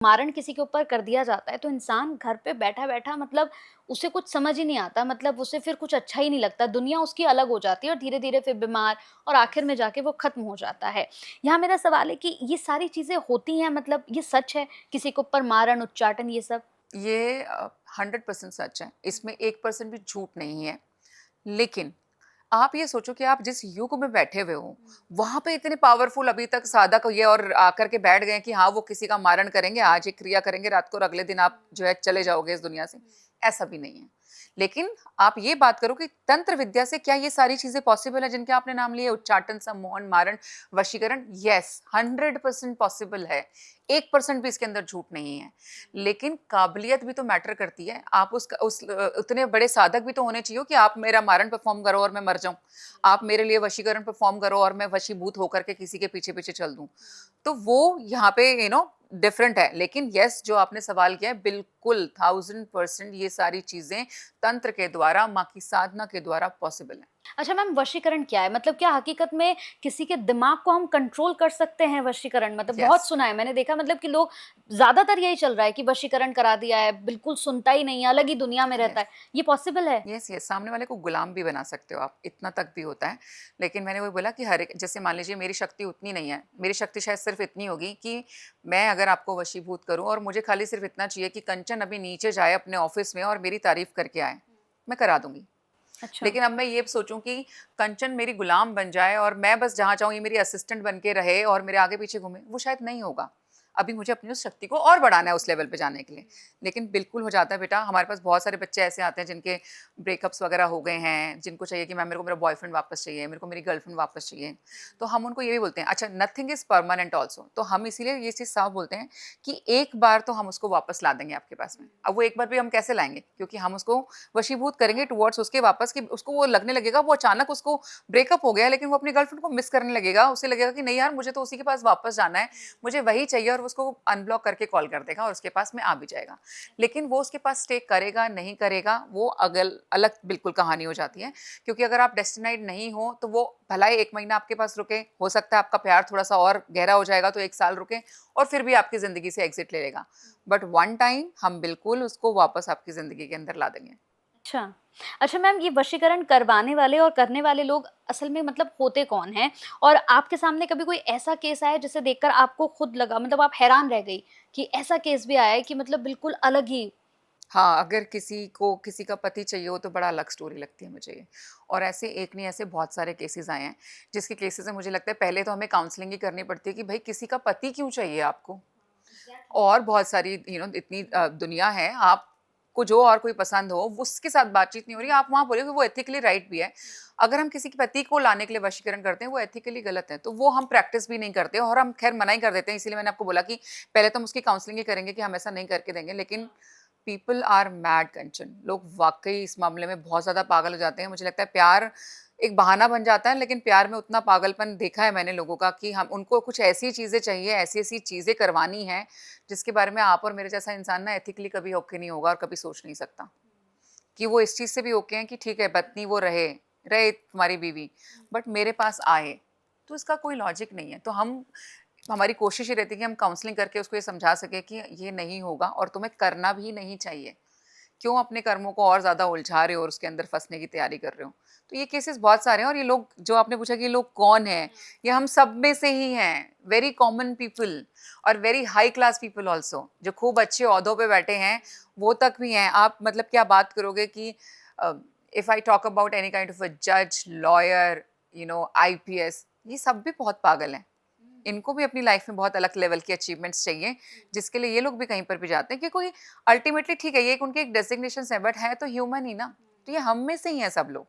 मारण किसी के ऊपर कर दिया जाता है तो इंसान घर पे बैठा-बैठा मतलब उसे कुछ समझ ही नहीं आता, मतलब उसे फिर कुछ अच्छा ही नहीं लगता, दुनिया उसकी अलग हो जाती है और धीरे-धीरे फिर बीमार और आखिर में जाके वो खत्म हो जाता है। यहाँ मेरा सवाल है कि ये सारी चीज़ें होती हैं, मतलब ये सच है? किसी के ऊपर मारण, उच्चाटन ये सब? ये 100% सच है, इसमें 1% भी झूठ नहीं है। लेकिन आप ये सोचो कि आप जिस युग में बैठे हुए हो, वहाँ पे इतने पावरफुल अभी तक साधक ये और आकर के बैठ गए हैं कि हाँ, वो किसी का मारण करेंगे, आज एक क्रिया करेंगे, रात को और अगले दिन आप जो है चले जाओगे इस दुनिया से, ऐसा भी नहीं है। लेकिन आप ये बात करो कि तंत्र विद्या से क्या ये सारी चीज़ें पॉसिबल है जिनके आपने नाम लिए, उच्चाटन, सम्मोहन, मारण, वशीकरण? येस, 100% पॉसिबल है। 1% भी इसके अंदर झूठ नहीं है। लेकिन काबिलियत भी तो मैटर करती है। आप उतने बड़े साधक भी तो होने चाहिए कि आप मेरा मारण परफ़ॉर्म करो और मैं मर जाऊँ। आप मेरे लिए वशीकरण परफ़ॉर्म करो और मैं वशीभूत होकर के किसी के पीछे-पीछे चल दूँ। तो वो यहाँ पे डिफरेंट है। लेकिन येस, जो आपने सवाल किया है, बिल्कुल 1000% ये सारी चीज़ें तंत्र के द्वारा, माँ की साधना के द्वारा पॉसिबल है। अच्छा मैम, वशीकरण क्या है? मतलब क्या हकीकत में किसी के दिमाग को हम कंट्रोल कर सकते हैं वशीकरण? मतलब येस। बहुत सुना है, मैंने देखा मतलब कि लोग ज़्यादातर यही चल रहा है कि वशीकरण करा दिया है, बिल्कुल सुनता ही नहीं है, अलग ही दुनिया में रहता येस। है। ये पॉसिबल है? यस, यस, सामने वाले को गुलाम भी बना सकते हो आप, इतना तक भी होता है। लेकिन मैंने वही बोला कि हर एक, जैसे मान लीजिए मेरी शक्ति उतनी नहीं है, मेरी शक्ति शायद सिर्फ़ इतनी होगी कि मैं अगर आपको वशीभूत करूँ और मुझे खाली सिर्फ़ इतना चाहिए कि कंचन अभी नीचे जाए अपने ऑफ़िस में और मेरी तारीफ़ करके आए, मैं करा दूँगी। अच्छा। लेकिन अब मैं ये सोचूँ कि कंचन मेरी गुलाम बन जाए और मैं बस जहाँ चाहूँ ये मेरी असिस्टेंट बन के रहे और मेरे आगे-पीछे घूमे, वो शायद नहीं होगा। अभी मुझे अपनी उस शक्ति को और बढ़ाना है उस लेवल पे जाने के लिए। लेकिन बिल्कुल हो जाता है बेटा, हमारे पास बहुत सारे बच्चे ऐसे आते हैं जिनके ब्रेकअप्स वगैरह हो गए हैं, जिनको चाहिए कि मैम मेरे को मेरा बॉयफ्रेंड वापस चाहिए, मेरे को मेरी गर्लफ्रेंड वापस चाहिए। तो हम उनको ये भी बोलते हैं, अच्छा नथिंग इज़ परमानेंट ऑल्सो। तो हम इसीलिए ये चीज़ साफ बोलते हैं कि एक बार तो हम उसको वापस ला देंगे आपके पास में। अब वो एक बार भी हम कैसे लाएँगे? क्योंकि हम उसको वशीभूत करेंगे टुवर्ड्स उसके वापस, कि उसको वो लगने लगेगा, वो अचानक उसको ब्रेकअप हो गया है लेकिन वो अपनी गर्लफ्रेंड को मिस करने लगेगा। उसे लगेगा कि नहीं यार, मुझे तो उसी के पास वापस जाना है, मुझे वही चाहिए, और वो उसको अनब्लॉक करके कॉल कर देगा और उसके पास में आ भी जाएगा। लेकिन वो उसके पास स्टे करेगा, नहीं करेगा, वो अगल अलग बिल्कुल कहानी हो जाती है। क्योंकि अगर आप डेस्टिनाइड नहीं हो तो वो भला ही 1 महीना आपके पास रुके, हो सकता है आपका प्यार थोड़ा-सा और गहरा हो जाएगा तो 1 साल रुके और फिर भी आपकी ज़िंदगी से एग्ज़िट ले लेगा। बट वन टाइम हम बिल्कुल उसको वापस आपकी ज़िंदगी के अंदर ला देंगे। अच्छा। अच्छा मैम, ये वशीकरण करवाने वाले और करने वाले लोग असल में मतलब होते कौन हैं? और आपके सामने कभी कोई ऐसा केस आया जिसे देखकर आपको खुद लगा, मतलब आप हैरान रह गई कि ऐसा केस भी आया है कि मतलब बिल्कुल अलग ही? हाँ, अगर किसी को किसी का पति चाहिए हो तो बड़ा अलग स्टोरी लगती है मुझे ये। और ऐसे एक नहीं, ऐसे बहुत सारे केसेज़ आए हैं, जिसके केसेज़ में मुझे लगता है पहले तो हमें काउंसलिंग ही करनी पड़ती है कि भई किसी का पति क्यों चाहिए आपको? और बहुत सारी इतनी दुनिया है, आपको जो और कोई पसंद हो, वो उसके साथ बातचीत नहीं हो रही है, आप वहाँ बोलोगे वो एथिकली राइट भी है। अगर हम किसी के पति को लाने के लिए वशीकरण करते हैं, वो एथिकली गलत है, तो वो हम प्रैक्टिस भी नहीं करते और हम खैर मना ही कर देते हैं। इसीलिए मैंने आपको बोला कि पहले तो हम उसकी काउंसलिंग ही करेंगे कि हम ऐसा नहीं करके देंगे। लेकिन पीपल आर मैड कंचन, लोग वाक़ई इस मामले में बहुत ज़्यादा पागल हो जाते हैं। मुझे लगता है प्यार एक बहाना बन जाता है, लेकिन प्यार में उतना पागलपन देखा है मैंने लोगों का कि हम उनको कुछ ऐसी चीज़ें चाहिए, ऐसी-ऐसी चीज़ें करवानी हैं, जिसके बारे में आप और मेरे जैसा इंसान ना एथिकली कभी ओके नहीं होगा और कभी सोच नहीं सकता। कि वो इस चीज़ से भी ओके हैं कि ठीक है, पत्नी वो रहे, रहे तुम्हारी बीवी, बट मेरे पास आए, तो इसका कोई लॉजिक नहीं है। तो हमारी कोशिश ये रहती है कि हम काउंसलिंग करके उसको ये समझा सकें कि ये नहीं होगा और तुम्हें करना भी नहीं चाहिए। क्यों अपने कर्मों को और ज़्यादा उलझा रहे हो और उसके अंदर फँसने की तैयारी कर रहे हो? तो ये केसेस बहुत सारे हैं और ये लोग जो आपने पूछा कि ये लोग कौन हैं? ये हम सब में से ही हैं, वेरी कॉमन पीपल और very high class people also, जो खूब अच्छे ओहदों पे बैठे हैं, वो तक भी हैं। आप मतलब क्या बात करोगे कि uh, if I talk about any kind of a जज, लॉयर, आईपीएस, ये सब भी बहुत पागल हैं। इनको भी अपनी लाइफ में बहुत अलग लेवल की अचीवमेंट्स चाहिए, जिसके लिए ये लोग भी कहीं पर भी जाते हैं कि कोई अल्टीमेटली ठीक है, ये एक उनकी एक डेज़िग्नेशंस है, बट है तो ह्यूमन ही ना, तो ये हम में से ही हैं सब लोग।